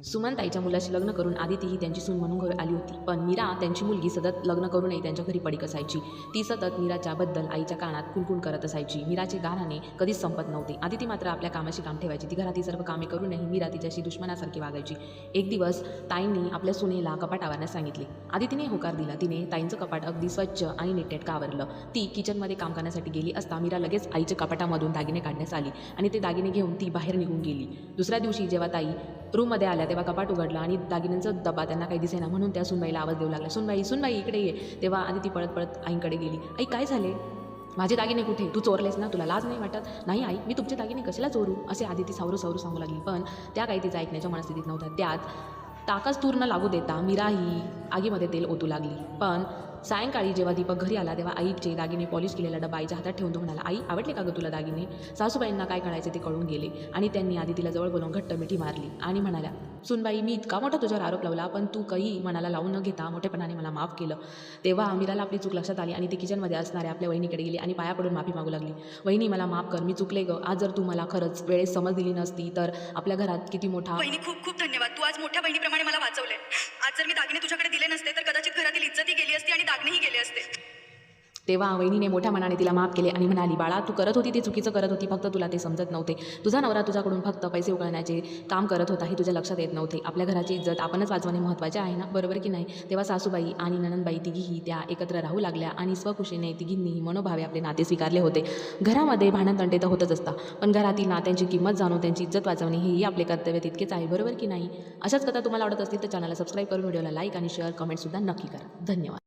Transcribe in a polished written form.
सुमन ताईच्या मुलाशी लग्न करून आदिती ही त्यांची सून म्हणून घरी आली होती. पण मीरा त्यांची मुलगी सतत लग्न करूनही त्यांच्या घरी पडीक असायची. ती सतत मीराच्याबद्दल आईच्या कानात कुणकुण करत असायची. मीराचे गाणाने कधीच संपत नव्हते. आदिती मात्र आपल्या कामाशी काम ठेवायची. ती घरातील सर्व कामे करूनही मीरा तिच्याशी दुश्मनासारखी वागायची. एक दिवस ताईंनी आपल्या सुनेला कपाट आवरण्यास सांगितले. आदितीने होकार दिला. तिने ताईंचं कपाट अगदी स्वच्छ आणि नीटनेटकं आवरलं. ती किचनमध्ये काम करण्यासाठी गेली असता मीरा लगेच आईच्या कपाटामधून दागिने काढण्यास आली आणि ते दागिने घेऊन ती बाहेर निघून गेली. दुसऱ्या दिवशी जेव्हा ताई रूममध्ये आल्या तेव्हा कपाट उघडलं आणि दागिन्यांचा डबा त्यांना काही दिसेना, म्हणून त्या सुनबाईला आवाज देऊ लागल्या, सुनबाई सुनबाई इकडे ये. तेव्हा आदिती पळत पळत आईंकडे गेली. आई काय झाले? माझे दागिने कुठे? तू चोरलेस ना? तुला लाज नाही वाटत? नाही आई, मी तुमचे दागिने कशाला चोरू? असे आदिती सावरू सांगू लागली. पण त्या काही तिचा ऐकण्याच्या मनस्थितीत नव्हत्या. त्यात टाकाच तूर न लागू देता मीरा ही आगीमध्ये तेल ओतू लागली. पण सायंकाळी जेव्हा दीपक घरी आला तेव्हा आईचे दागिने पॉलिश केलेला डबा आईच्या हातात ठेवून तो म्हणाला, आई आवडले का गं तुला दागिने? सासूबाईंना काय कळायचे ते कळून गेले आणि त्यांनी आदितीला जवळ बोलावून घट्ट मिठी मारली आणि म्हणाल्या, सुनबाई मी इतका मोठा तुझ्यावर आरोप लावला पण तू काही मनाला लावून न घेता मोठेपणाने मला माफ केलं. तेव्हा मीराला आपली चूक लक्षात आली आणि ती किचनमध्ये असणाऱ्या आपल्या वहिनीकडे गेली आणि पाया पडून माफी मागू लागली. वहिनी मला माफ कर, मी चुकले गं. आज जर तू मला खरंच वेळेस समज दिली नसती तर आपल्या घरात किती मोठा. वहिनी खूप खूप धन्यवाद. तू आज मोठ्या बहिणीप्रमाणे मला वाचवले. आज जर मी दागिने तुझ्याकडे दिले नसते तर कदाचित घरातील इज्जतही गेली असती आणि दागिनेही गेले असते. तेव्हा वहिनीने मोठ्या मनाने तिला माफ केले आणि म्हणाली, बाळा तू करत होती ते चुकीचं करत होती, फक्त तुला ते समजत नव्हते. तुझा नवरा तुझ्याकडून फक्त पैसे उकळण्याचे काम करत होता हे तुझ्या लक्षात येत नव्हते. आपल्या घराची इज्जत आपणच वाचवणे महत्त्वाचे आहे ना, बरोबर की नाही? तेव्हा सासूबाई आणि नणंदबाई तिघीही त्या एकत्र राहू लागल्या आणि स्वखुशीने तिघींनीही मनोभावे आपले नाते स्वीकारले होते. घरामध्ये भांडणतंटे तर होतच असतात, पण घरातील नात्यांची किंमत जाणून त्यांची इज्जत वाचवणे हेही आपले कर्तव्य तितकेच आहे, बरोबर की नाही? अशाच कथा तुम्हाला आवडत असतील तर चॅनलला सबस्क्राईब करून व्हिडिओला लाईक आणि शेअर कमेंटसुद्धा नक्की करा. धन्यवाद.